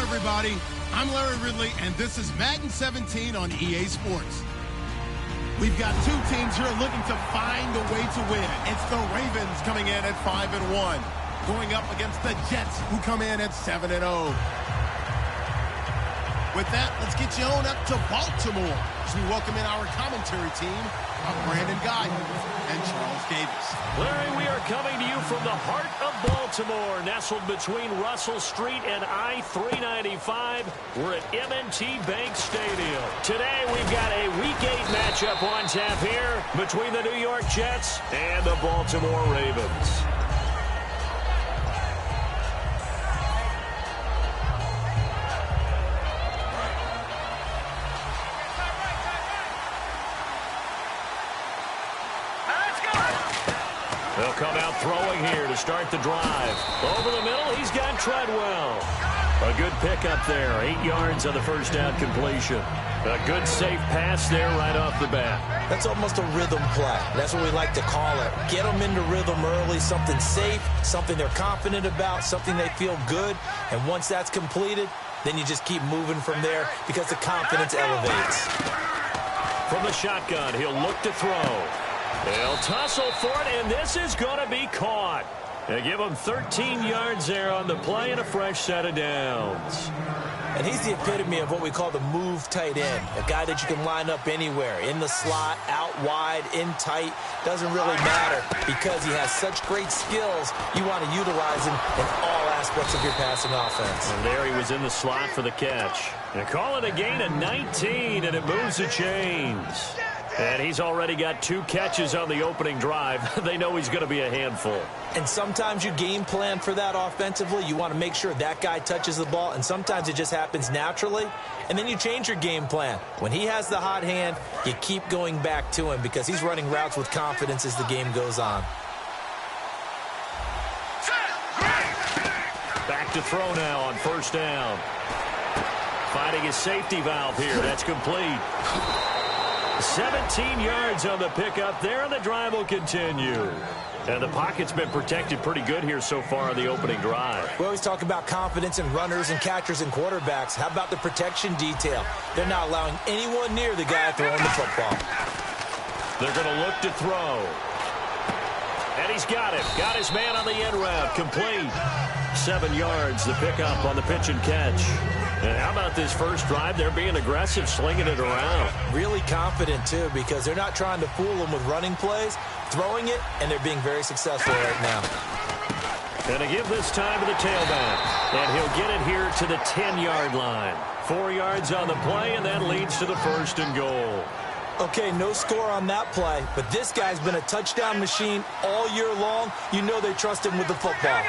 Everybody, I'm Larry Ridley, and this is Madden 17 on EA Sports. We've got two teams here looking to find a way to win. It's the Ravens coming in at 5-1, going up against the Jets, who come in at 7-0. With that, let's get you on up to Baltimore as we welcome in our commentary team of Brandon Guy and Charles Davis. Larry, we are coming to you from the heart of Baltimore, nestled between Russell Street and I-395. We're at M&T Bank Stadium. Today, we've got a Week 8 matchup on tap here between the New York Jets and the Baltimore Ravens. They'll come out throwing here to start the drive. Over the middle, he's got Treadwell. A good pickup there. 8 yards on the first down completion. A good safe pass there right off the bat. That's almost a rhythm play. That's what we like to call it. Get them into rhythm early, something safe, something they're confident about, something they feel good. And once that's completed, then you just keep moving from there because the confidence elevates. From the shotgun, he'll look to throw. They'll tussle for it, and this is going to be caught. They give him 13 yards there on the play and a fresh set of downs. And he's the epitome of what we call the move tight end, a guy that you can line up anywhere, in the slot, out wide, in tight. Doesn't really matter because he has such great skills. You want to utilize him in all aspects of your passing offense. And there he was in the slot for the catch. And call it a gain of 19, and it moves the chains. And he's already got 2 catches on the opening drive. They know he's going to be a handful. And sometimes you game plan for that offensively. You want to make sure that guy touches the ball, and sometimes it just happens naturally. And then you change your game plan. When he has the hot hand, you keep going back to him because he's running routes with confidence as the game goes on. Back to throw now on first down. Finding his safety valve here. That's complete. 17 yards on the pickup there, and the drive will continue. And the pocket's been protected pretty good here so far on the opening drive. We always talk about confidence in runners and catchers and quarterbacks. How about the protection detail? They're not allowing anyone near the guy throwing the football. They're going to look to throw. And he's got it. Got his man on the end route. Complete. 7 yards, the pickup on the pitch and catch. And how about this first drive? They're being aggressive, slinging it around. Really confident, too, because they're not trying to fool them with running plays, throwing it, and they're being very successful right now. And to give this time to the tailback. And he'll get it here to the 10-yard line. 4 yards on the play, and that leads to the 1st and goal. Okay, no score on that play, but this guy's been a touchdown machine all year long. You know they trust him with the football.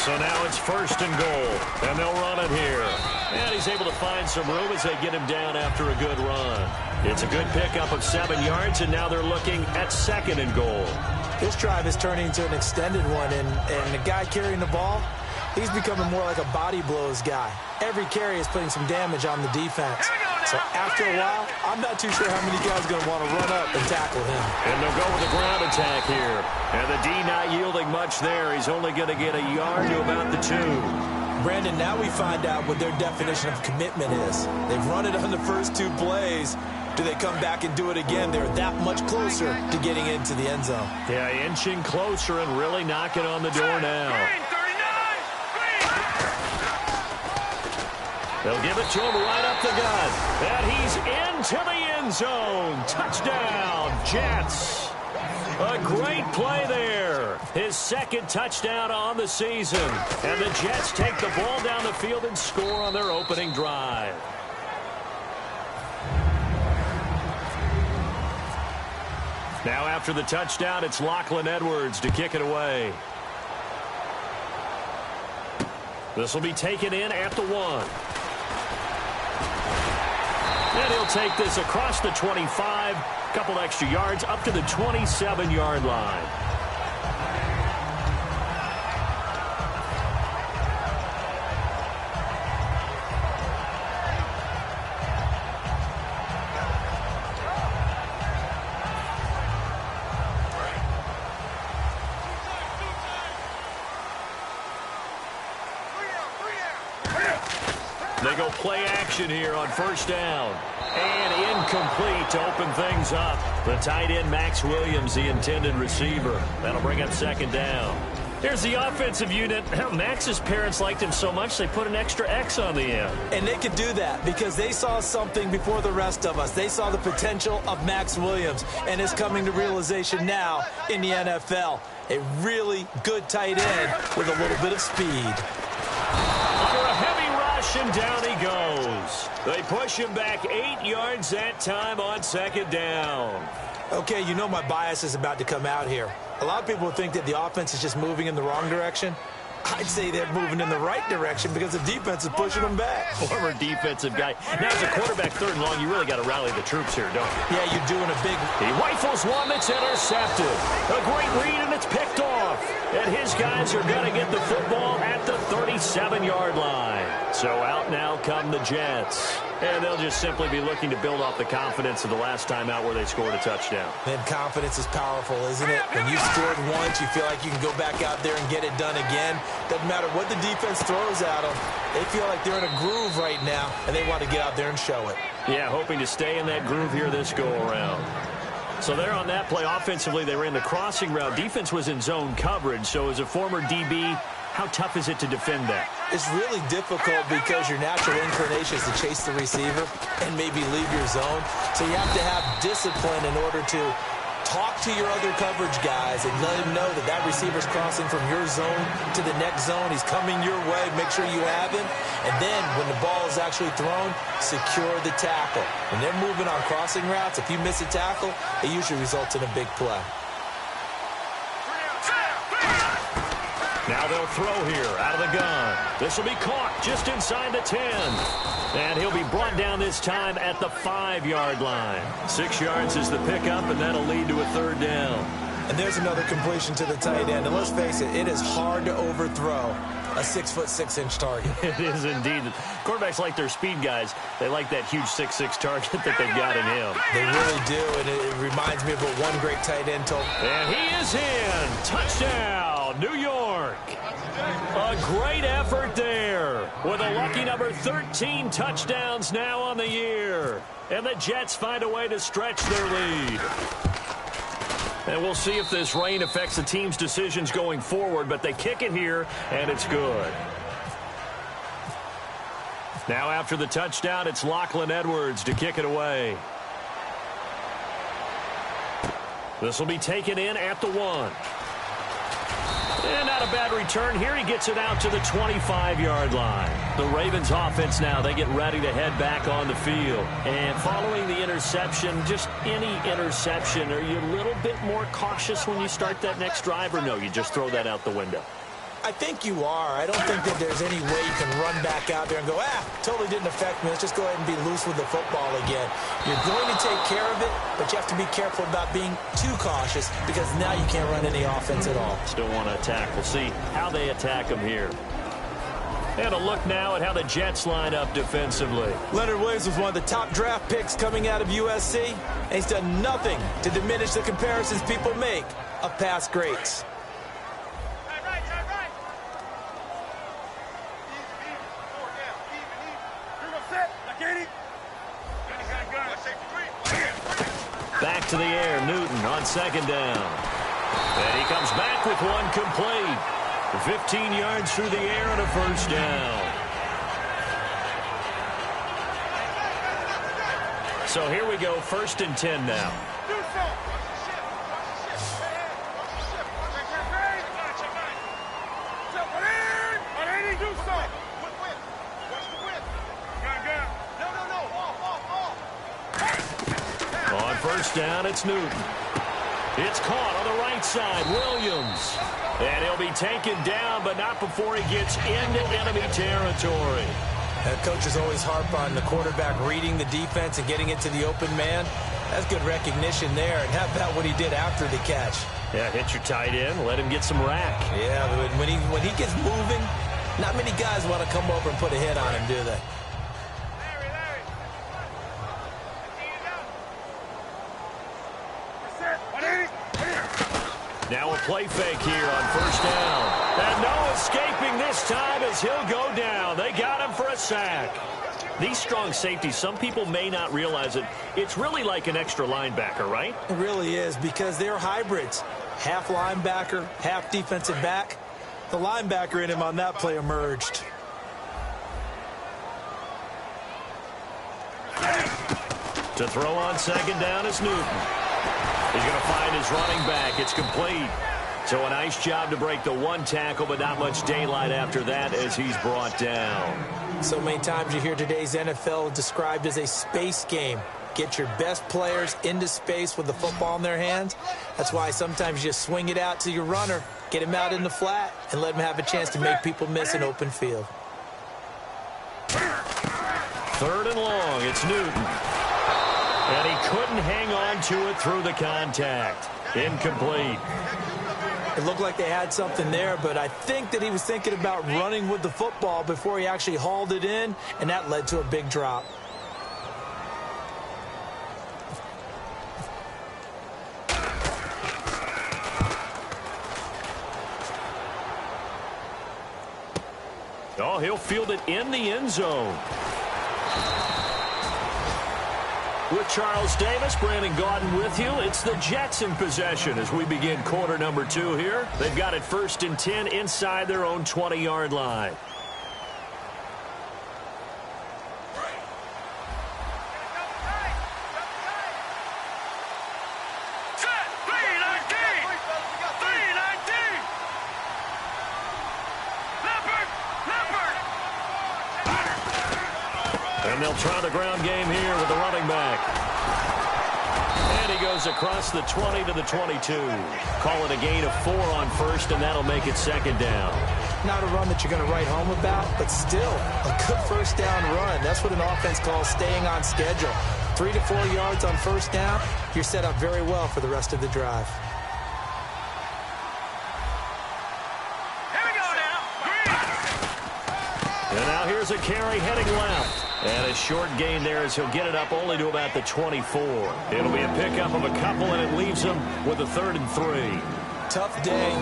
So now it's 1st and goal, and they'll run it here. And he's able to find some room as they get him down after a good run. It's a good pickup of 7 yards, and now they're looking at 2nd and goal. This drive is turning into an extended one, and the guy carrying the ball, he's becoming more like a body blows guy. Every carry is putting some damage on the defense. So after a while, I'm not too sure how many guys are going to want to run up and tackle him. And they'll go with a ground attack here. And the D not yielding much there. He's only going to get a yard to about the 2. Brandon, now we find out what their definition of commitment is. They've run it on the first 2 plays. Do they come back and do it again? They're that much closer to getting into the end zone. Yeah, inching closer and really knocking on the door now. They'll give it to him right up the gut. And he's into the end zone. Touchdown, Jets. A great play there. His second touchdown on the season. And the Jets take the ball down the field and score on their opening drive. Now after the touchdown, it's Lachlan Edwards to kick it away. This will be taken in at the 1. And he'll take this across the 25, a couple extra yards up to the 27-yard line. They go play action here on first down. And incomplete to open things up. The tight end, Max Williams, the intended receiver. That'll bring up second down. Here's the offensive unit. Max's parents liked him so much they put an extra X on the end. And they could do that because they saw something before the rest of us. They saw the potential of Max Williams, and it's coming to realization now in the NFL. A really good tight end with a little bit of speed. Under a heavy rush, and down he goes. They push him back 8 yards that time on second down. Okay, you know my bias is about to come out here. A lot of people think that the offense is just moving in the wrong direction. I'd say they're moving in the right direction because the defense is pushing them back. Former defensive guy. Now, as a quarterback, third and long, you really got to rally the troops here, don't you? Yeah, you're doing a big... He rifles one that's intercepted. A great read, and it's picked off. And his guys are going to get the football at the 37-yard line. So out now come the Jets. And they'll just simply be looking to build off the confidence of the last time out where they scored a touchdown. Man, confidence is powerful, isn't it? When you scored once, you feel like you can go back out there and get it done again. Doesn't matter what the defense throws at them. They feel like they're in a groove right now, and they want to get out there and show it. Yeah, hoping to stay in that groove here this go-around. So there on that play, offensively, they ran the crossing route. Defense was in zone coverage, so as a former DB, how tough is it to defend that? It's really difficult because your natural inclination is to chase the receiver and maybe leave your zone. So you have to have discipline in order to talk to your other coverage guys and let them know that that receiver's crossing from your zone to the next zone. He's coming your way. Make sure you have him. And then when the ball is actually thrown, secure the tackle. When they're moving on crossing routes, if you miss a tackle, it usually results in a big play. Now they'll throw here out of the gun. This will be caught just inside the 10. And he'll be brought down this time at the 5-yard line. 6 yards is the pickup, and that'll lead to a third down. And there's another completion to the tight end. And let's face it is hard to overthrow a 6'6" target. It is indeed. Quarterbacks like their speed guys. They like that huge 6'6" target that they've got in him. They really do, and it reminds me of what one great tight end told. And he is in. Touchdown, New York. A great effort there with a lucky number 13 touchdowns now on the year. And the Jets find a way to stretch their lead. And we'll see if this rain affects the team's decisions going forward, but they kick it here, and it's good. Now after the touchdown, it's Lachlan Edwards to kick it away. This will be taken in at the 1. And not a bad return here. He gets it out to the 25-yard line. The Ravens offense now, they get ready to head back on the field. And following the interception, just any interception, are you a little bit more cautious when you start that next drive, or no, you just throw that out the window? I think you are. I don't think that there's any way you can run back out there and go, totally didn't affect me. Let's just go ahead and be loose with the football again. You're going to take care of it, but you have to be careful about being too cautious because now you can't run any offense at all. Still want to attack. We'll see how they attack them here. And a look now at how the Jets line up defensively. Leonard Williams was one of the top draft picks coming out of USC, and he's done nothing to diminish the comparisons people make of past greats. Back to the air, Newton on second down. And he comes back with one complete. 15 yards through the air and a first down. So here we go, 1st and 10 now. On first down, it's Newton. It's caught on the right side, Williams. And he'll be taken down, but not before he gets into enemy territory. Coaches always harp on the quarterback reading the defense and getting it to the open man. That's good recognition there. And how about what he did after the catch? Yeah, hit your tight end, let him get some rack. Yeah, but when he gets moving, not many guys want to come over and put a hit on him, do they? Now a play fake here on first down. And no escaping this time as he'll go down. They got him for a sack. These strong safeties, some people may not realize it. It's really like an extra linebacker, right? It really is, because they're hybrids. Half linebacker, half defensive back. The linebacker in him on that play emerged. To throw on second down is Newton. He's going to find his running back. It's complete. So a nice job to break the one tackle, but not much daylight after that as he's brought down. So many times you hear today's NFL described as a space game. Get your best players into space with the football in their hands. That's why sometimes you swing it out to your runner, get him out in the flat, and let him have a chance to make people miss an open field. 3rd and long, it's Newton. And he couldn't hang on to it through the contact. Incomplete. It looked like they had something there, but I think that he was thinking about running with the football before he actually hauled it in, and that led to a big drop. Oh, he'll field it in the end zone. With Charles Davis, Brandon Gaudin with you. It's the Jets in possession as we begin quarter number 2 here. They've got it 1st and 10 inside their own 20-yard line. And they'll try the ground game here with the running back. And he goes across the 20 to the 22. Call it a gain of 4 on first, and that'll make it 2nd down. Not a run that you're going to write home about, but still a good first down run. That's what an offense calls staying on schedule. 3 to 4 yards on first down, you're set up very well for the rest of the drive. Here we go now. And now here's a carry heading left. And a short gain there as he'll get it up only to about the 24. It'll be a pickup of a couple, and it leaves him with a 3rd and 3. Tough day,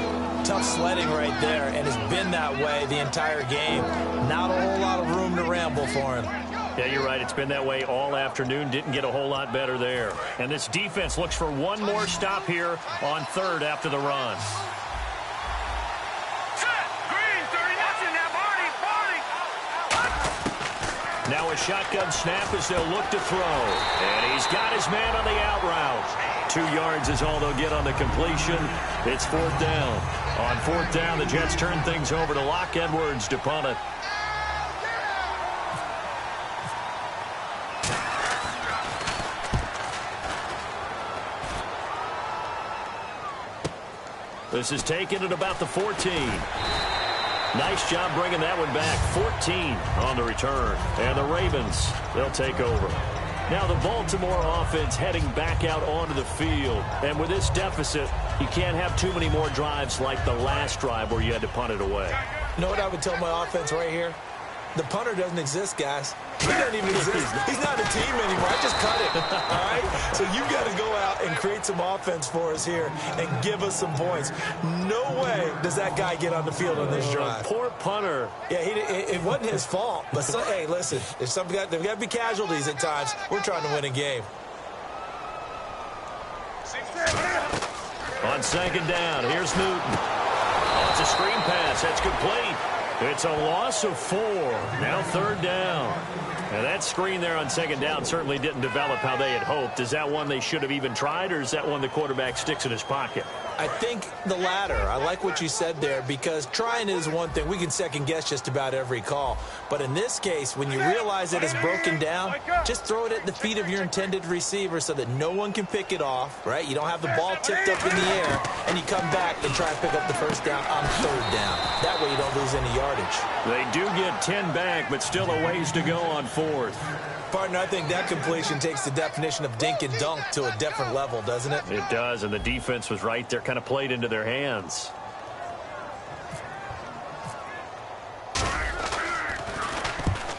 tough sledding right there, and it's been that way the entire game. Not a whole lot of room to ramble for him. Yeah, you're right. It's been that way all afternoon. Didn't get a whole lot better there. And this defense looks for one more stop here on 3rd after the run. Now a shotgun snap as they'll look to throw. And he's got his man on the out route. 2 yards is all they'll get on the completion. It's 4th down. On 4th down, the Jets turn things over to Locke Edwards to punt it. This is taken at about the 14. Nice job bringing that one back. 14 on the return. And the Ravens, they'll take over. Now the Baltimore offense heading back out onto the field. And with this deficit, you can't have too many more drives like the last drive where you had to punt it away. You know what I would tell my offense right here? The punter doesn't exist, guys. He doesn't even exist. He's not a team anymore. I just cut it. All right? So you've got to go out and create some offense for us here and give us some points. No way does that guy get on the field on this drive. Poor punter. Yeah, it wasn't his fault. But, hey, listen, there's got to be casualties at times. We're trying to win a game. On second down, here's Newton. Oh, it's a screen pass. That's complete. It's a loss of 4. Now third down. Now that screen there on second down certainly didn't develop how they had hoped. Is that one they should have even tried, or is that one the quarterback sticks in his pocket? I think the latter. I like what you said there, because trying is one thing. We can second guess just about every call. But in this case, when you realize that it's broken down, just throw it at the feet of your intended receiver so that no one can pick it off, right? You don't have the ball tipped up in the air, and you come back and try and pick up the first down on third down. That way you don't lose any yardage. They do get 10 back, but still a ways to go on fourth. Partner, I think that completion takes the definition of dink and dunk to a different level, doesn't it? It does, and the defense was right there, kind of played into their hands.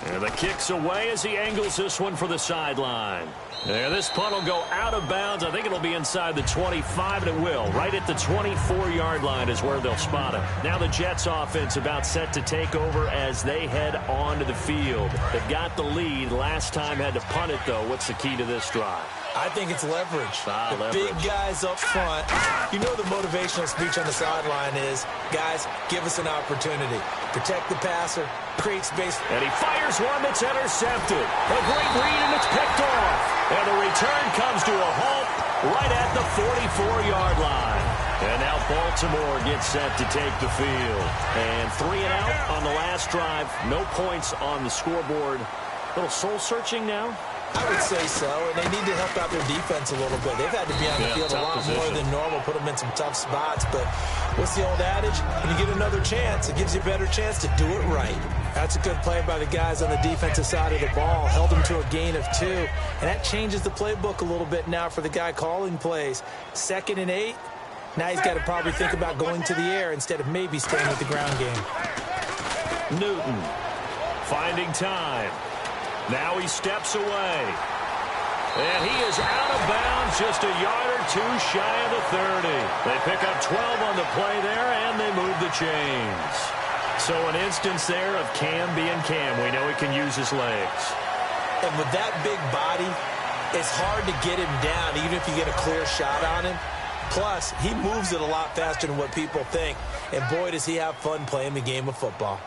And the kick's away as he angles this one for the sideline. And this punt will go out of bounds. I think it'll be inside the 25, and it will. Right at the 24-yard line is where they'll spot it. Now the Jets offense about set to take over as they head onto the field. They've got the lead. Last time had to punt it, though. What's the key to this drive? I think it's leverage. Leverage. Big guys up front. You know the motivational speech on the sideline is, guys, give us an opportunity. Protect the passer, create space. And he fires one that's intercepted. A great read, and it's picked off. And the return comes to a halt right at the 44-yard line. And now Baltimore gets set to take the field. And 3 and out on the last drive. No points on the scoreboard. A little soul-searching now. I would say so, and they need to help out their defense a little bit. They've had to be on the field a lot more than normal, put them in some tough spots. But what's the old adage? When you get another chance, it gives you a better chance to do it right. That's a good play by the guys on the defensive side of the ball. Held them to a gain of 2, and that changes the playbook a little bit now for the guy calling plays. 2nd and 8. Now he's got to probably think about going to the air instead of maybe staying with the ground game. Newton finding time. Now he steps away. And he is out of bounds, just a yard or 2 shy of the 30. They pick up 12 on the play there, and they move the chains. So an instance there of Cam being Cam. We know he can use his legs. And with that big body, it's hard to get him down, even if you get a clear shot on him. Plus, he moves it a lot faster than what people think. And boy, does he have fun playing the game of football.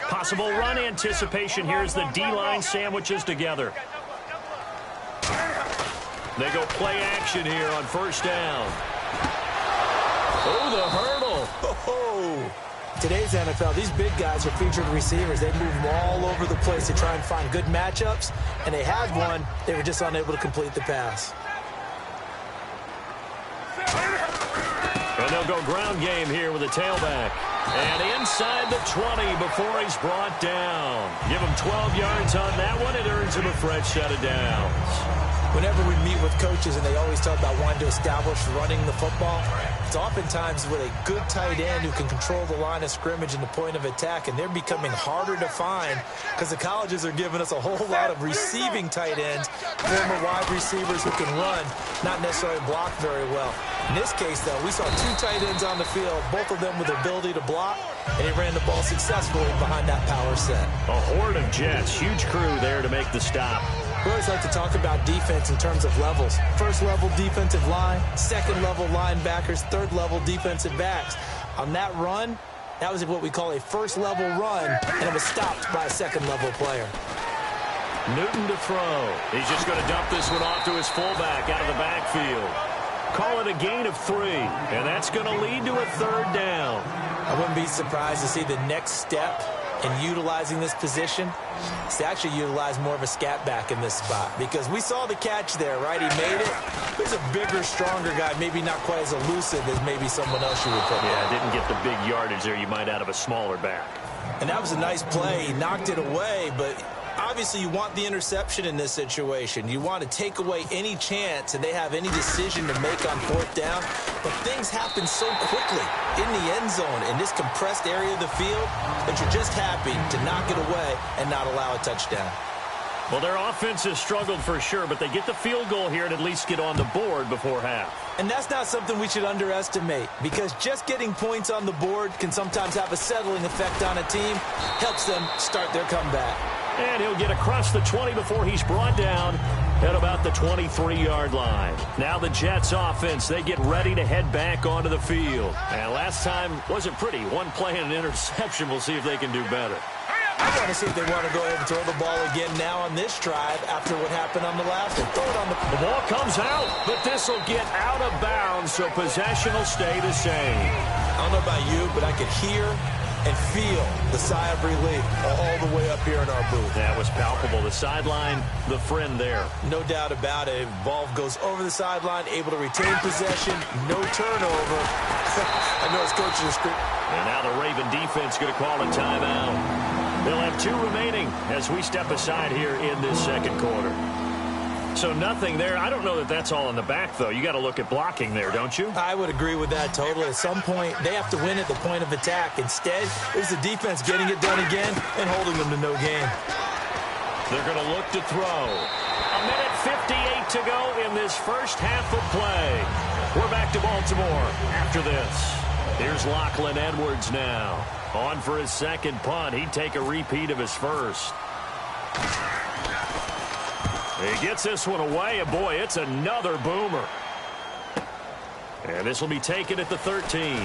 Possible run anticipation here as the D-line sandwiches together. They go play action here on first down. Oh, the hurdle. Oh, today's NFL, these big guys are featured receivers. They move them all over the place to try and find good matchups, and they had one. They were just unable to complete the pass. And they'll go ground game here with a tailback. And inside the 20 before he's brought down. Give him 12 yards on that one. It earns him a fresh set of downs. Whenever we meet with coaches and they always talk about wanting to establish running the football, it's oftentimes with a good tight end who can control the line of scrimmage and the point of attack, and they're becoming harder to find because the colleges are giving us a whole lot of receiving tight ends, former wide receivers who can run, not necessarily block very well. In this case, though, we saw 2 tight ends on the field, both of them with the ability to block, and he ran the ball successfully behind that power set. A horde of Jets, huge crew there to make the stop. We always like to talk about defense in terms of levels. First level defensive line, second level linebackers, third level defensive backs. On that run, that was what we call a first level run, and it was stopped by a second level player. Newton to throw. He's just going to dump this one off to his fullback out of the backfield. Call it a gain of 3, and that's going to lead to a third down. I wouldn't be surprised to see the next step in utilizing this position. To actually utilize more of a scat back in this spot, because we saw the catch there, right? He made it. He's a bigger, stronger guy, maybe not quite as elusive as maybe someone else you would put there. Yeah, didn't get the big yardage there you might out of a smaller back. And that was a nice play. He knocked it away, but obviously you want the interception in this situation. You want to take away any chance and they have any decision to make on fourth down. But things happen so quickly in the end zone in this compressed area of the field that you're just happy to knock it away and not allow a touchdown. Well, their offense has struggled for sure, but they get the field goal here and at least get on the board before half. And that's not something we should underestimate, because just getting points on the board can sometimes have a settling effect on a team, helps them start their comeback. And he'll get across the 20 before he's brought down at about the 23-yard line. Now the Jets offense, they get ready to head back onto the field. And last time wasn't pretty. One play and an interception. We'll see if they can do better. I want to see if they want to go ahead and throw the ball again now on this drive after what happened on the last one. Throw it on the ball comes out, but this will get out of bounds, so possession will stay the same. I don't know about you, but I could hear and feel the sigh of relief all the way up here in our booth. That was palpable. The sideline, the friend there. No doubt about it. Ball goes over the sideline, able to retain possession, no turnover. I know his coaches are screaming. And now the Raven defense going to call a timeout. They'll have 2 remaining as we step aside here in this second quarter. So nothing there. I don't know that that's all in the back, though. You got to look at blocking there, don't you? I would agree with that totally. At some point, they have to win at the point of attack. Instead, it was the defense getting it done again and holding them to no gain. They're going to look to throw. A minute 58 to go in this first half of play. We're back to Baltimore after this. Here's Lachlan Edwards now. On for his second punt. He'd take a repeat of his first. He gets this one away, and boy, it's another boomer. And this will be taken at the 13.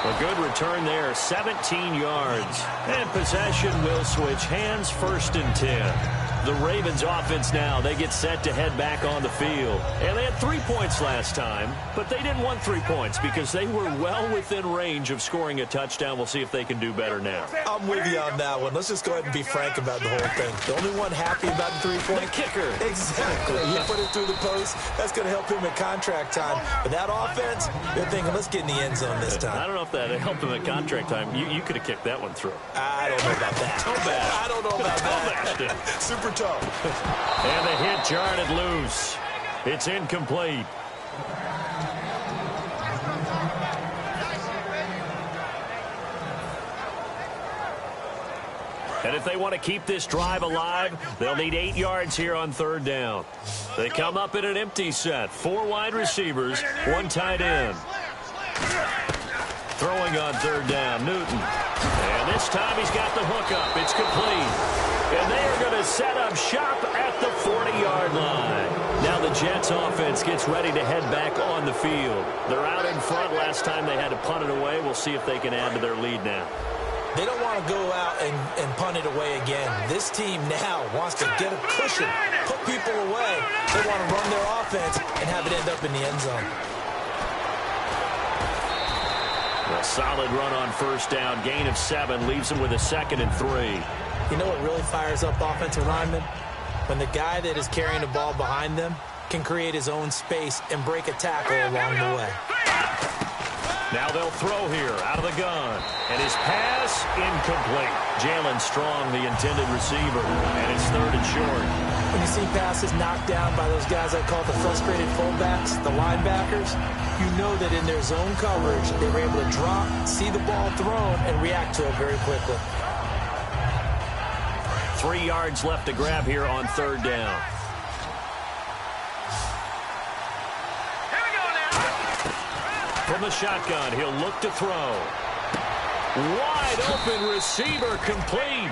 A good return there, 17 yards. And possession will switch hands, 1st and 10. The Ravens offense now, they get set to head back on the field. And they had 3 points last time, but they didn't want 3 points because they were well within range of scoring a touchdown. We'll see if they can do better now. I'm with you on that one. Let's just go ahead and be frank about the whole thing. The only one happy about the 3-point? The kicker. Exactly. You put it through the post. That's going to help him at contract time. But that offense, they're thinking, let's get in the end zone this time. I don't know if that helped him at contract time. You could have kicked that one through. I don't know about that. I don't know about that. Super tough. And the hit jarred it loose. It's incomplete. And if they want to keep this drive alive, they'll need 8 yards here on 3rd down. They come up in an empty set. 4 wide receivers, 1 tight end. Throwing on 3rd down, Newton. And this time he's got the hook up. It's complete. And they are going to set up shop at the 40-yard line. Now the Jets offense gets ready to head back on the field. They're out in front. Last time they had to punt it away. We'll see if they can add to their lead now. They don't want to go out and punt it away again. This team now wants to get a cushion, put people away. They want to run their offense and have it end up in the end zone. A solid run on 1st down. Gain of 7 leaves them with a 2nd and 3. You know what really fires up offensive linemen? When the guy that is carrying the ball behind them can create his own space and break a tackle along the way. Now they'll throw here out of the gun. And his pass, incomplete. Jalen Strong, the intended receiver. And it's 3rd and short. When you see passes knocked down by those guys I call the frustrated fullbacks, the linebackers, you know that in their zone coverage, they were able to drop, see the ball thrown, and react to it very quickly. 3 yards left to grab here on 3rd down. From the shotgun, he'll look to throw. Wide open receiver, complete.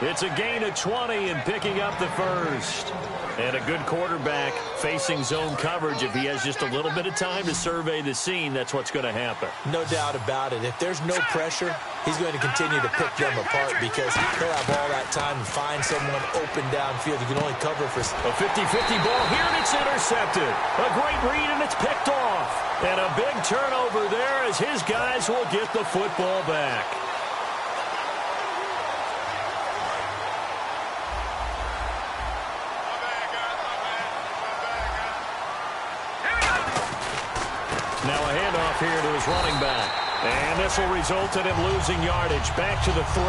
It's a gain of 20 and picking up the 1st. And a good quarterback facing zone coverage. If he has just a little bit of time to survey the scene, that's what's going to happen. No doubt about it. If there's no pressure, he's going to continue to pick them apart because he'll have all that time to find someone open downfield. You can only cover for a 50-50 ball here, and it's intercepted. A great read, and it's picked off. And a big turnover there as his guys will get the football back. Now a handoff here to his running back. And this will result in him losing yardage. Back to the 3.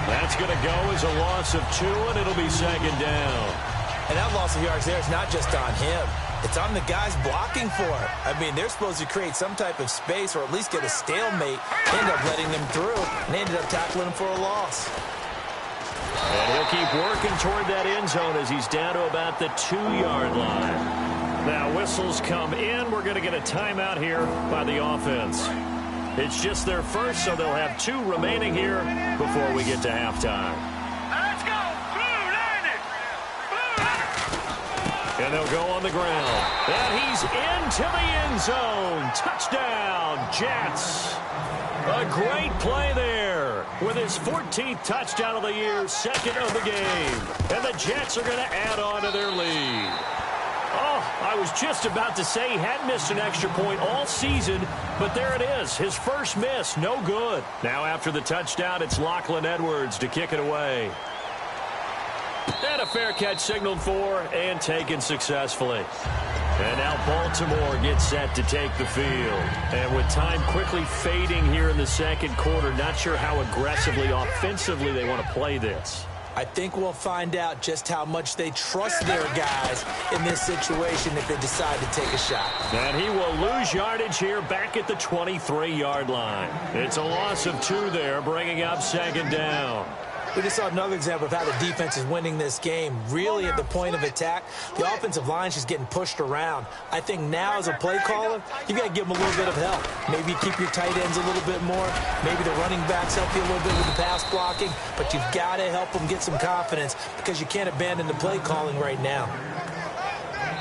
That's going to go as a loss of 2, and it'll be 2nd down. And that loss of yards there is not just on him. It's on the guys blocking for him. I mean, they're supposed to create some type of space or at least get a stalemate. End up letting them through, and they ended up tackling him for a loss. And he'll keep working toward that end zone as he's down to about the 2-yard line. Now whistles come in. We're going to get a timeout here by the offense. It's just their first, so they'll have 2 remaining here before we get to halftime. And they'll go on the ground. And he's into the end zone. Touchdown, Jets. A great play there with his 14th touchdown of the year, second of the game. And the Jets are going to add on to their lead. Oh, I was just about to say he hadn't missed an extra point all season, but there it is. His first miss, no good. Now after the touchdown, it's Lachlan Edwards to kick it away. And a fair catch signaled for and taken successfully. And now Baltimore gets set to take the field. And with time quickly fading here in the second quarter, not sure how aggressively, offensively they want to play this. I think we'll find out just how much they trust their guys in this situation if they decide to take a shot. And he will lose yardage here back at the 23-yard line. It's a loss of 2 there, bringing up second down. We just saw another example of how the defense is winning this game. Really at the point of attack, the offensive line is just getting pushed around. I think now as a play caller, you got to give them a little bit of help. Maybe keep your tight ends a little bit more. Maybe the running backs help you a little bit with the pass blocking. But you've got to help them get some confidence because you can't abandon the play calling right now.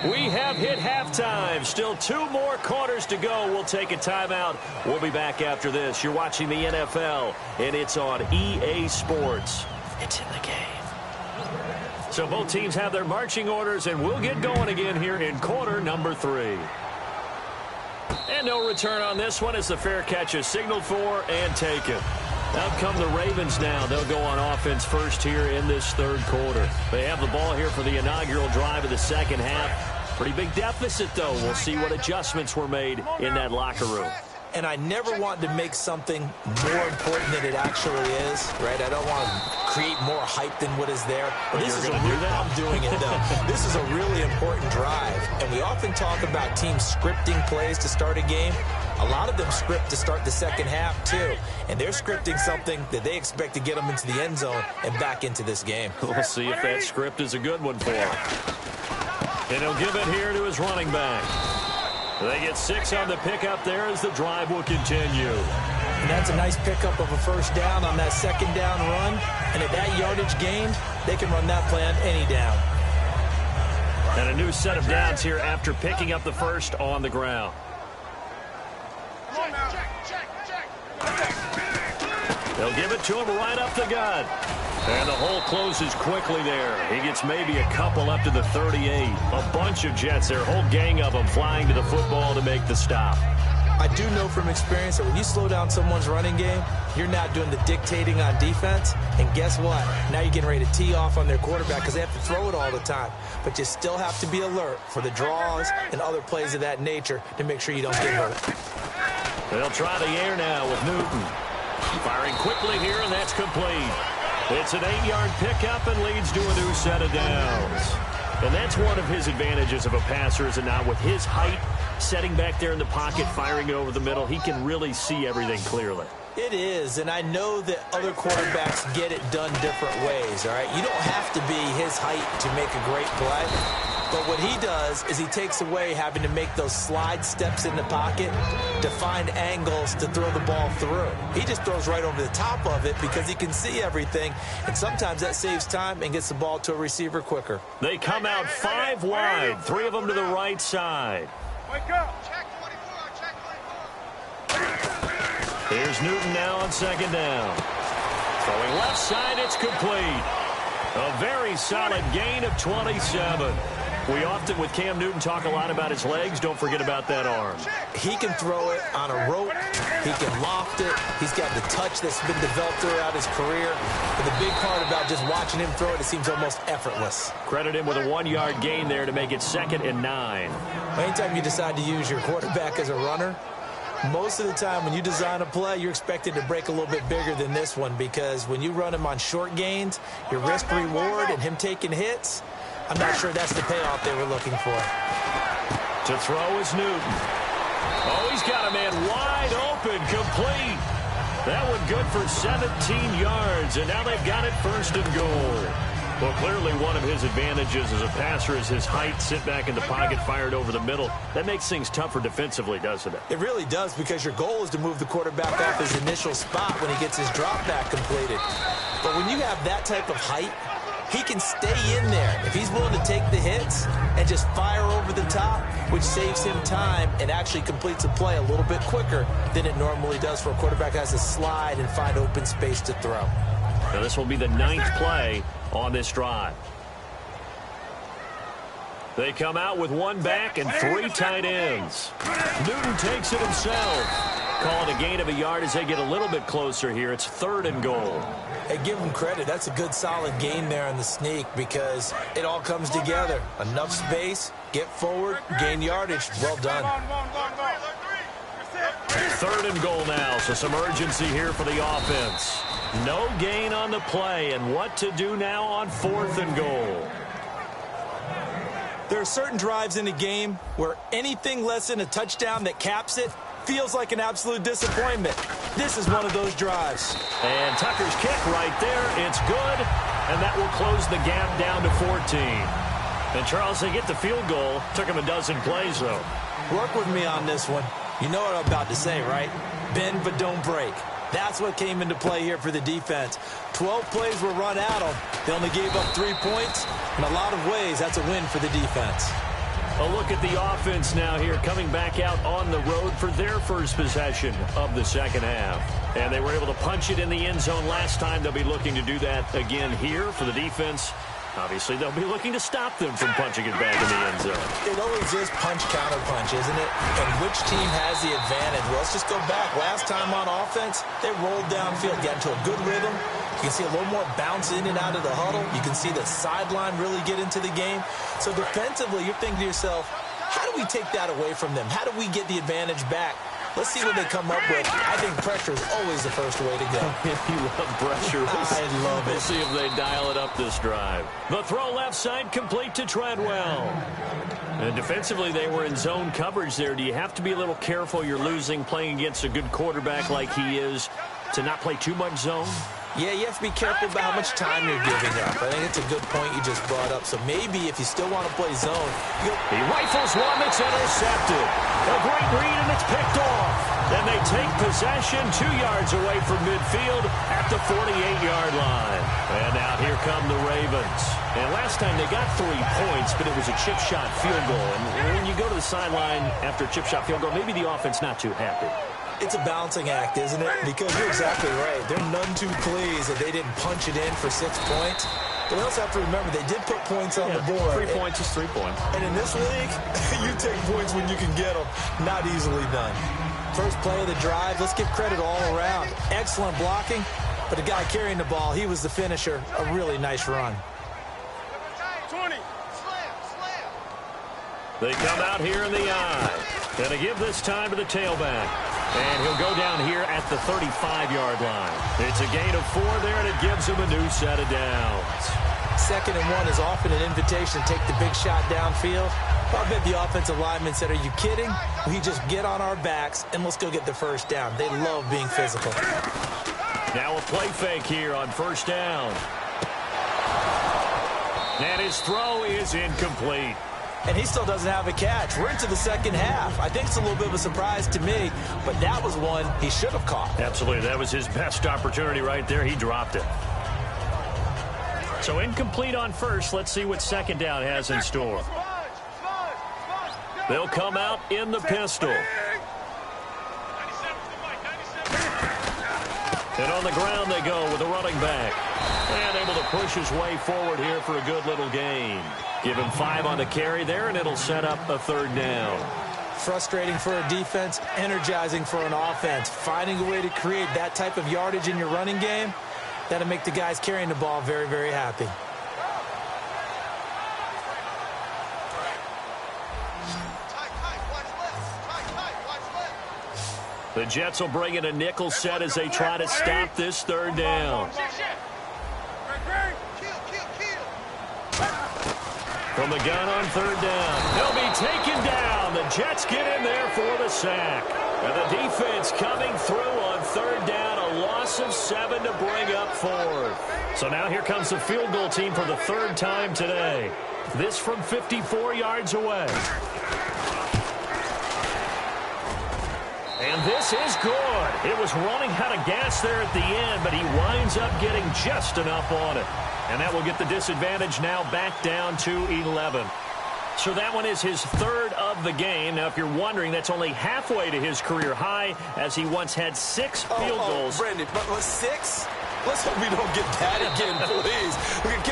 We have hit halftime. Still 2 more quarters to go. We'll take a timeout. We'll be back after this. You're watching the NFL, and it's on EA Sports. It's in the game. So both teams have their marching orders, and we'll get going again here in quarter number 3. And no return on this one as the fair catch is signaled for and taken. Out come the Ravens now. They'll go on offense first here in this third quarter. They have the ball here for the inaugural drive of the second half. Pretty big deficit, though. We'll see what adjustments were made in that locker room. And I never want to make something more important than it actually is, right? I don't want to create more hype than what is there. But this is I'm doing it, though. This is a really important drive. And we often talk about teams scripting plays to start a game. A lot of them script to start the second half, too. And they're scripting something that they expect to get them into the end zone and back into this game. We'll see if that script is a good one for him. And he'll give it here to his running back. They get 6 on the pickup there as the drive will continue. And that's a nice pickup of a first down on that second down run. And at that yardage gained, they can run that play on any down. And a new set of downs here after picking up the first on the ground. They'll give it to him right up the gut. And the hole closes quickly there. He gets maybe a couple up to the 38. A bunch of Jets there, whole gang of them flying to the football to make the stop. I do know from experience that when you slow down someone's running game, you're not doing the dictating on defense. And guess what? Now you're getting ready to tee off on their quarterback because they have to throw it all the time. But you still have to be alert for the draws and other plays of that nature to make sure you don't get hurt. They'll try the air now with Newton. Firing quickly here, and that's complete. It's an 8-yard pickup and leads to a new set of downs. And that's one of his advantages of a passer, is it not? With his height, setting back there in the pocket, firing it over the middle, he can really see everything clearly. It is, and I know that other quarterbacks get it done different ways, all right? You don't have to be his height to make a great play. But what he does is he takes away having to make those slide steps in the pocket to find angles to throw the ball through. He just throws right over the top of it because he can see everything, and sometimes that saves time and gets the ball to a receiver quicker. They come out 5 wide, 3 of them to the right side. Wake up. Check 24. Here's Newton now on second down. Throwing left side, it's complete. A very solid gain of 27. We often, with Cam Newton, talk a lot about his legs. Don't forget about that arm. He can throw it on a rope. He can loft it. He's got the touch that's been developed throughout his career. But the big part about just watching him throw it seems almost effortless. Credit him with a 1-yard gain there to make it 2nd and 9. Anytime you decide to use your quarterback as a runner, most of the time when you design a play, you're expected to break a little bit bigger than this one, because when you run him on short gains, your risk-reward and him taking hits, I'm not sure that's the payoff they were looking for. To throw is Newton. Oh, he's got a man wide open, complete. That one good for 17 yards, and now they've got it 1st and goal. Well, clearly one of his advantages as a passer is his height, sit back in the pocket, fired over the middle. That makes things tougher defensively, doesn't it? It really does, because your goal is to move the quarterback off his initial spot when he gets his drop back completed. But when you have that type of height he can stay in there. If he's willing to take the hits and just fire over the top, which saves him time and actually completes a play a little bit quicker than it normally does for a quarterback who has to slide and find open space to throw. Now this will be the 9th play on this drive. They come out with one back and 3 tight ends. Newton takes it himself. Call it a gain of a yard as they get a little bit closer here. It's 3rd and goal. Hey, give him credit. That's a good, solid gain there in the sneak because it all comes together. Enough space, get forward, gain yardage. Well done. 3rd and goal now, so some urgency here for the offense. No gain on the play, and what to do now on 4th and goal. There are certain drives in the game where anything less than a touchdown that caps it feels like an absolute disappointment. This is one of those drives. And Tucker's kick right there. It's good, and that will close the gap down to 14. And, Charles, they get the field goal. Took him a dozen plays, though. Work with me on this one. You know what I'm about to say, right? Bend but don't break. That's what came into play here for the defense. 12 plays were run at them. They only gave up 3 points. In a lot of ways, that's a win for the defense. A look at the offense now here, coming back out on the road for their first possession of the second half. And they were able to punch it in the end zone last time. They'll be looking to do that again here for the defense. Obviously, they'll be looking to stop them from punching it back in the end zone. It always is punch-counter-punch, isn't it? And which team has the advantage? Well, let's just go back. Last time on offense, they rolled downfield, got into a good rhythm. You can see a little more bounce in and out of the huddle. You can see the sideline really get into the game. So defensively, you're thinking to yourself, how do we take that away from them? How do we get the advantage back? Let's see what they come up with. I think pressure is always the first way to go. You love pressure. I love it. We'll see if they dial it up this drive. The throw left side complete to Treadwell. And defensively, they were in zone coverage there. Do you have to be a little careful? You're losing playing against a good quarterback like he is to not play too much zone? Yeah, you have to be careful about how much time you're giving up. I think it's a good point you just brought up. So maybe if you still want to play zone, he rifles one that's intercepted. A great read, and it's picked off. And they take possession 2 yards away from midfield at the 48-yard line. And now here come the Ravens. And last time they got 3 points, but it was a chip shot field goal. And when you go to the sideline after a chip shot field goal, maybe the offense not too happy. It's a balancing act, isn't it? Because you're exactly right. They're none too pleased that they didn't punch it in for 6 points. But we also have to remember they did put points on the board. 3 points is 3 points. And in this league, you take points when you can get them. Not easily done. First play of the drive, let's give credit all around. Excellent blocking, but the guy carrying the ball, he was the finisher. A really nice run. 20. They come out here in the eye. Gonna give this time to the tailback. And he'll go down here at the 35-yard line. It's a gain of 4 there, and it gives him a new set of downs. 2nd and 1 is often an invitation to take the big shot downfield. I bet the offensive lineman said, are you kidding? We just get on our backs, and let's go get the first down. They love being physical. Now a play fake here on first down. And his throw is incomplete. And he still doesn't have a catch. We're into the second half. I think it's a little bit of a surprise to me, but that was one he should have caught. Absolutely. That was his best opportunity right there. He dropped it. So incomplete on first. Let's see what second down has in store. They'll come out in the pistol. And on the ground they go with the running back. And able to push his way forward here for a good little gain. Give him 5 on the carry there, and it'll set up a 3rd down. Frustrating for a defense, energizing for an offense. Finding a way to create that type of yardage in your running game, that'll make the guys carrying the ball very, very happy. The Jets will bring in a nickel set as they try to stop this 3rd down. From the gun on 3rd down. He'll be taken down. The Jets get in there for the sack. And the defense coming through on 3rd down. A loss of 7 to bring up 4th. So now here comes the field goal team for the 3rd time today. This from 54 yards away. And this is good. It was running out of gas there at the end, but he winds up getting just enough on it. And that will get the disadvantage now back down to 11. So that one is his third of the game. Now, if you're wondering, that's only halfway to his career high, as he once had 6 field goals. Brandon, but 6? Let's hope we don't get that again, please.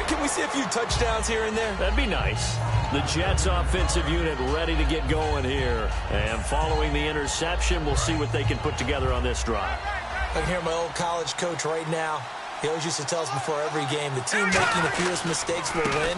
Can we see a few touchdowns here and there? That'd be nice. The Jets offensive unit ready to get going here. And following the interception, we'll see what they can put together on this drive. I can hear my old college coach right now. He always used to tell us before every game, the team making the fewest mistakes will win.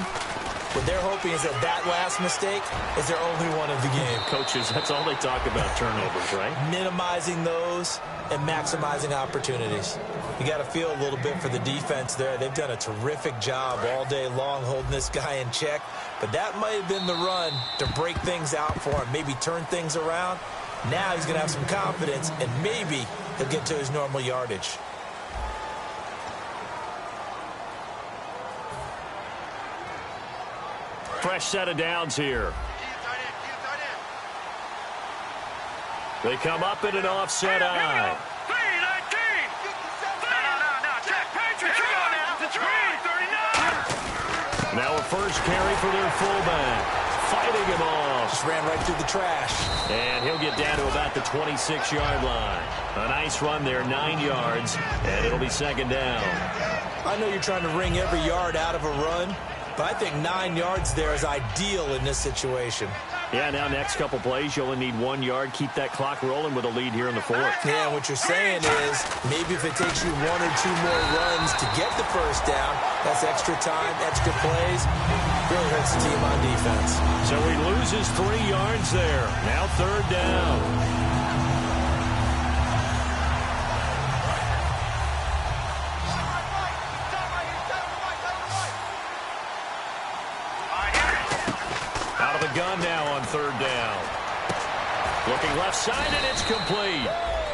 What they're hoping is that last mistake is their only one of the game. Coaches, that's all they talk about, turnovers, right? Minimizing those and maximizing opportunities. You got to feel a little bit for the defense there. They've done a terrific job all day long holding this guy in check. But that might have been the run to break things out for him, maybe turn things around. Now he's going to have some confidence, and maybe he'll get to his normal yardage. Fresh set of downs here. They come up in an offset eye. Now a first carry for their fullback. Fighting him off. Just ran right through the trash. And he'll get down to about the 26-yard line. A nice run there, 9 yards, and it'll be second down. I know you're trying to wring every yard out of a run, but I think 9 yards there is ideal in this situation. Yeah, now next couple plays, you only need 1 yard. Keep that clock rolling with a lead here in the fourth. Yeah, what you're saying is maybe if it takes you 1 or 2 more runs to get the first down, that's extra time, extra plays. Really hurts the team on defense. So he loses 3 yards there. Now third down. Gun now on third down. Looking left side, and it's complete.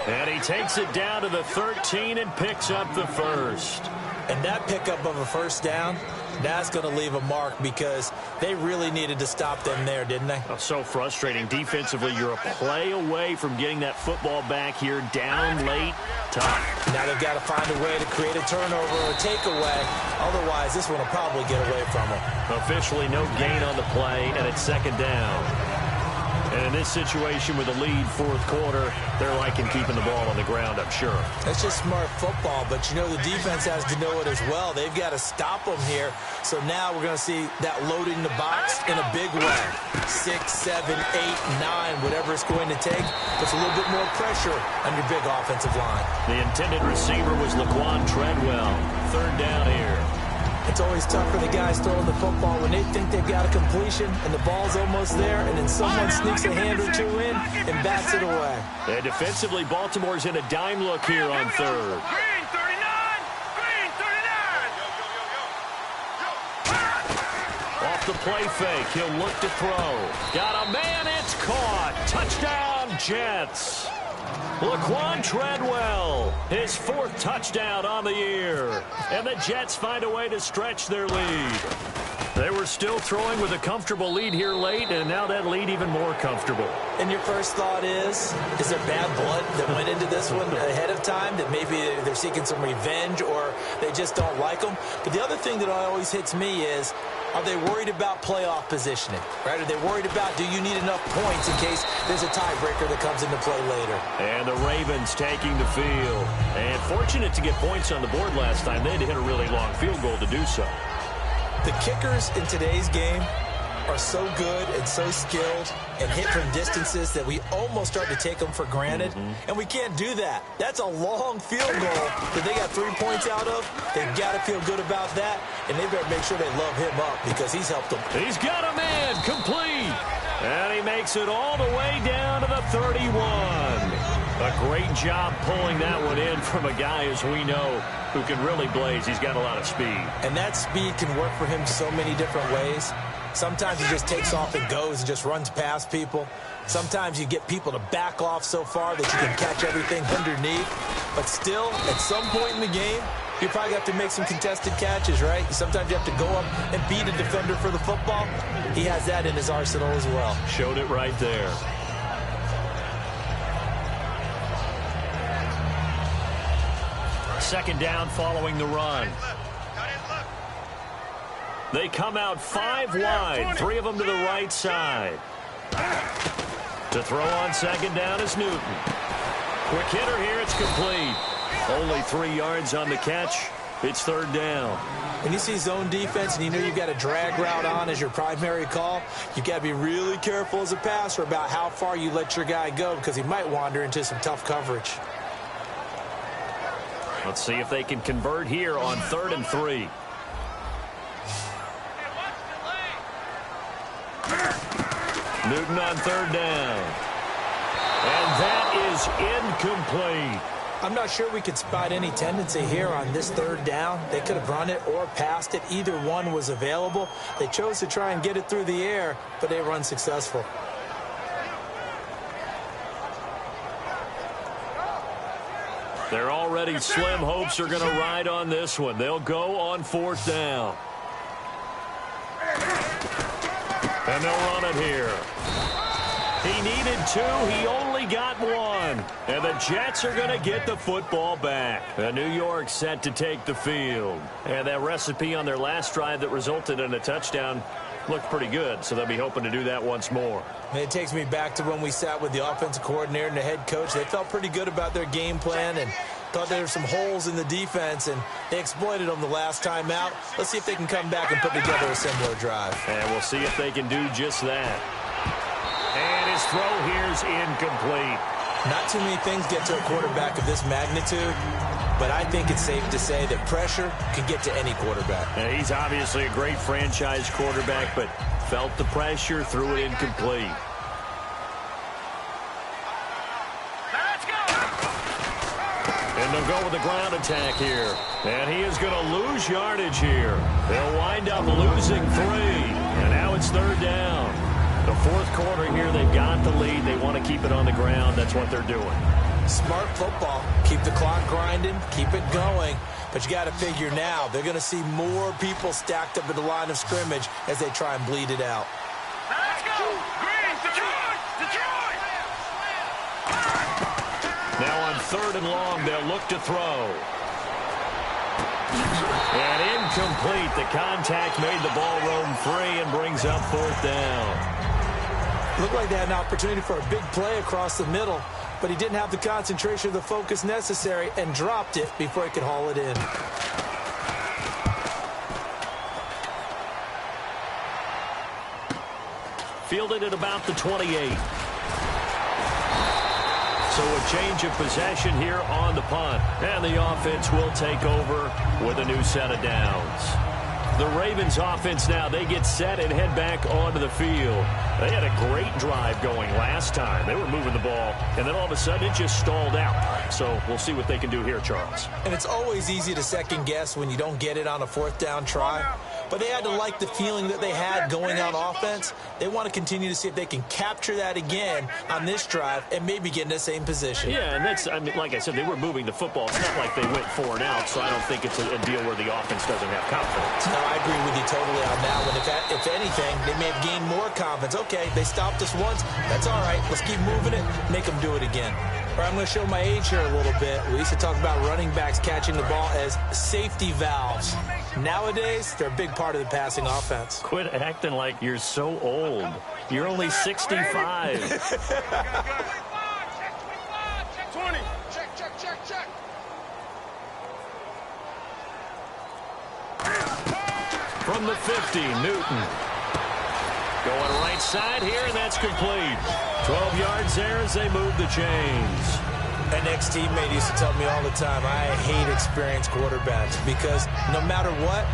And he takes it down to the 13 and picks up the first. And that pickup of a first down, that's going to leave a mark because they really needed to stop them there, didn't they? Oh, so frustrating. Defensively, you're a play away from getting that football back here, down late. Tough. Now they've got to find a way to create a turnover or a takeaway. Otherwise, this one will probably get away from them. Officially no gain on the play, and it's second down. And in this situation with a lead fourth quarter, they're liking keeping the ball on the ground, I'm sure. That's just smart football, but you know the defense has to know it as well. They've got to stop them here. So now we're going to see that loading the box in a big way. 6, 7, 8, 9, whatever it's going to take. Puts a little bit more pressure on your big offensive line. The intended receiver was Laquan Treadwell. Third down here. It's always tough for the guys throwing the football when they think they've got a completion and the ball's almost there, and then someone sneaks a hand or two in and bats it away. And defensively, Baltimore's in a dime look here on third. Green 39! Green 39! Off the play fake, he'll look to throw. Got a man, it's caught. Touchdown, Jets. Laquan Treadwell, his 4th touchdown on the year. And the Jets find a way to stretch their lead. They were still throwing with a comfortable lead here late, and now that lead even more comfortable. And your first thought is there bad blood that went into this one ahead of time, that maybe they're seeking some revenge or they just don't like them? But the other thing that always hits me is, are they worried about playoff positioning, right? Are they worried about, do you need enough points in case there's a tiebreaker that comes into play later? And the Ravens taking the field. And fortunate to get points on the board last time. They had to hit a really long field goal to do so. The kickers in today's game are so good and so skilled and hit from distances that we almost start to take them for granted. And we can't do that. That's a long field goal that they got 3 points out of. They've got to feel good about that, and they better make sure they love him up because he's helped them. He's got a man, complete. And he makes it all the way down to the 31. A great job pulling that one in from a guy, as we know, who can really blaze. He's got a lot of speed. And that speed can work for him so many different ways. Sometimes he just takes off and goes and just runs past people. Sometimes you get people to back off so far that you can catch everything underneath. But still, at some point in the game, you probably have to make some contested catches, right? Sometimes you have to go up and beat a defender for the football. He has that in his arsenal as well. Showed it right there. second down following the run. They come out 5 wide, 3 of them to the right side. To throw on second down is Newton. Quick hitter here, it's complete. Only 3 yards on the catch. It's third down. When you see zone defense and you know you've got a drag route on as your primary call, you've got to be really careful as a passer about how far you let your guy go because he might wander into some tough coverage. Let's see if they can convert here on 3rd and 3. Newton on 3rd down. And that is incomplete. I'm not sure we could spot any tendency here on this 3rd down. They could have run it or passed it. Either one was available. They chose to try and get it through the air, but they were unsuccessful. They're already slim hopes are going to ride on this one. They'll go on 4th down. And they'll run it here. He needed 2. He only got 1. And the Jets are going to get the football back. The New York set to take the field. And that recipe on their last drive that resulted in a touchdown looked pretty good, so they'll be hoping to do that once more. And it takes me back to when we sat with the offensive coordinator and the head coach. They felt pretty good about their game plan and thought there were some holes in the defense, and they exploited them the last time out. Let's see if they can come back and put together a similar drive. And we'll see if they can do just that. And his throw here's incomplete. Not too many things get to a quarterback of this magnitude, but I think it's safe to say that pressure can get to any quarterback. And he's obviously a great franchise quarterback, but felt the pressure, threw it incomplete. And they'll go with the ground attack here. And he is going to lose yardage here. They'll wind up losing 3. And now it's 3rd down. The 4th quarter here, they've got the lead. They want to keep it on the ground. That's what they're doing. Smart football. Keep the clock grinding. Keep it going. But you got to figure now, they're going to see more people stacked up at the line of scrimmage as they try and bleed it out. Let's go! Green! Detroit! Detroit! Now on 3rd and long, they'll look to throw. And incomplete. The contact made the ball roam free and brings up 4th down. Looked like they had an opportunity for a big play across the middle, but he didn't have the concentration or the focus necessary and dropped it before he could haul it in. Fielded at about the 28. So a change of possession here on the punt. And the offense will take over with a new set of downs. The Ravens offense now, they get set and head back onto the field. They had a great drive going last time. They were moving the ball, and then all of a sudden it just stalled out. So we'll see what they can do here, Charles. And it's always easy to second guess when you don't get it on a 4th down try. But they had to like the feeling that they had going on offense. They want to continue to see if they can capture that again on this drive and maybe get in the same position. Yeah, and that's, I mean, like I said, they were moving the football. It's not like they went 4 and out, so I don't think it's a deal where the offense doesn't have confidence. No, I agree with you totally on that one. If anything, they may have gained more confidence. Okay, they stopped us once. That's all right. Let's keep moving it. Make them do it again. All right, I'm going to show my age here a little bit. We used to talk about running backs catching the ball as safety valves. Nowadays, they're a big part of the passing offense. Quit acting like you're so old. You're only 65. 20. Check. From the 50, Newton. Going right side here, and that's complete. 12 yards there as they move the chains. An ex-teammate used to tell me all the time, I hate experienced quarterbacks because no matter what,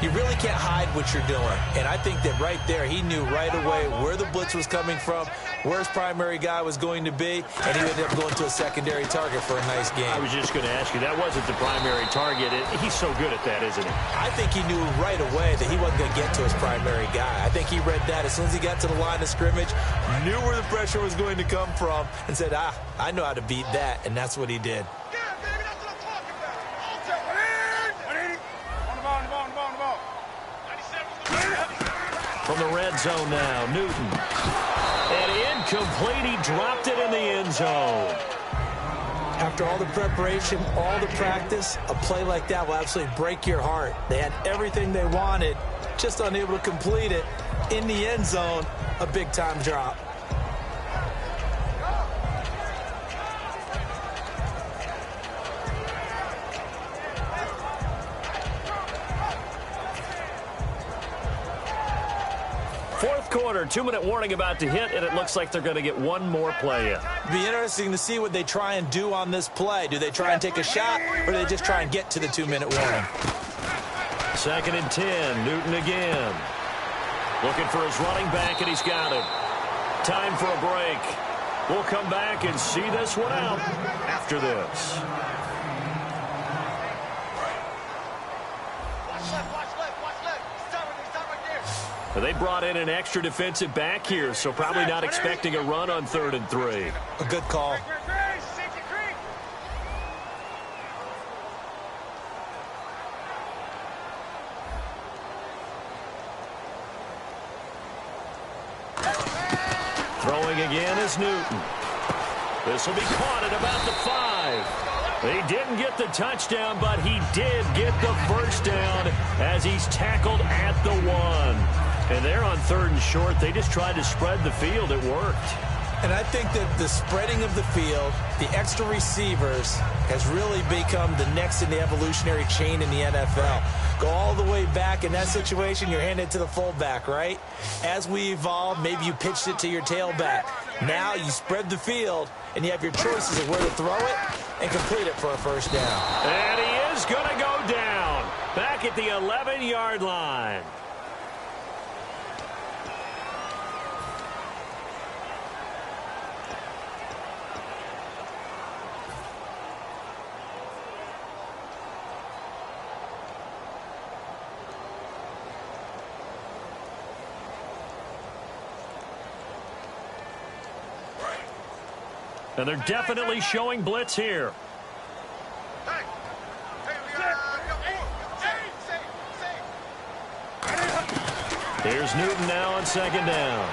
you really can't hide what you're doing. And I think that right there, he knew right away where the blitz was coming from, where his primary guy was going to be, and he ended up going to a secondary target for a nice game. I was just going to ask you, that wasn't the primary target. He's so good at that, isn't he? I think he knew right away that he wasn't going to get to his primary guy. I think he read that as soon as he got to the line of scrimmage, knew where the pressure was going to come from, and said, I know how to beat that, and that's what he did. From the red zone now, Newton. And incomplete, he dropped it in the end zone. After all the preparation, all the practice, a play like that will absolutely break your heart. They had everything they wanted, just unable to complete it. In the end zone, a big-time drop. Fourth quarter, 2-minute warning about to hit, and it looks like they're going to get one more play in. Be interesting to see what they try and do on this play. Do they try and take a shot, or do they just try and get to the 2-minute warning? 2nd and 10, Newton again. Looking for his running back, and he's got him. Time for a break. We'll come back and see this one out after this. They brought in an extra defensive back here, so probably not expecting a run on 3rd and 3. A good call. Throwing again is Newton. This will be caught at about the 5. He didn't get the touchdown, but he did get the first down as he's tackled at the 1. And they're on 3rd and short. They just tried to spread the field. It worked. And I think that the spreading of the field, the extra receivers, has really become the next in the evolutionary chain in the NFL. Go all the way back. In that situation, you're handed to the fullback, right? As we evolve, maybe you pitched it to your tailback. Now you spread the field, and you have your choices of where to throw it and complete it for a first down. And he is going to go down back at the 11-yard line. And they're definitely showing blitz here. Here's Newton now on 2nd down.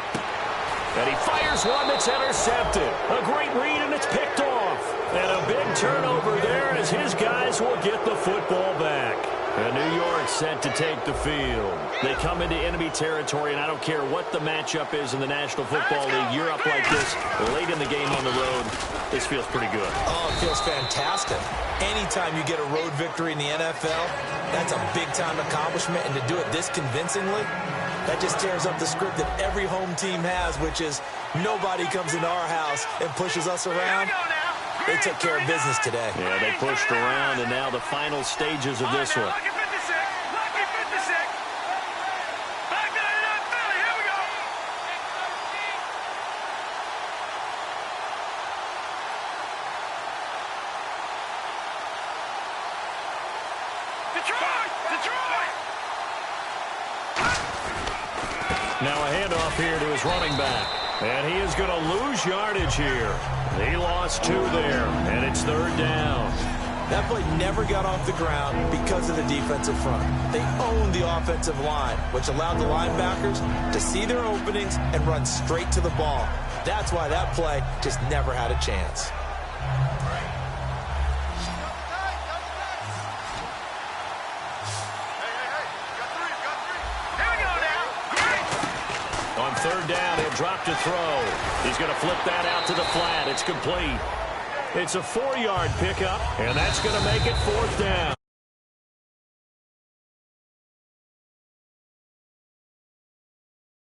And he fires one that's intercepted. A great read, and it's picked off. And a big turnover there as his guys will get the football back. And New York set to take the field. They come into enemy territory, and I don't care what the matchup is in the National Football League. You're up like this late in the game on the road. This feels pretty good. Oh, it feels fantastic. Anytime you get a road victory in the NFL, that's a big-time accomplishment. And to do it this convincingly, that just tears up the script that every home team has, which is nobody comes into our house and pushes us around. They took care of business today. Yeah, they pushed around, and now the final stages of this one. Lucky 56. Lucky 56. Back to the Philly. Here we go. Detroit! Detroit! Now a handoff here to his running back. And he is going to lose yardage here. He lost 2 there, and it's 3rd down. That play never got off the ground because of the defensive front. They owned the offensive line, which allowed the linebackers to see their openings and run straight to the ball. That's why that play just never had a chance. On 3rd down, he'll drop to throw. He's going to flip that out to the flat. It's complete. It's a 4-yard pickup, and that's going to make it 4th down.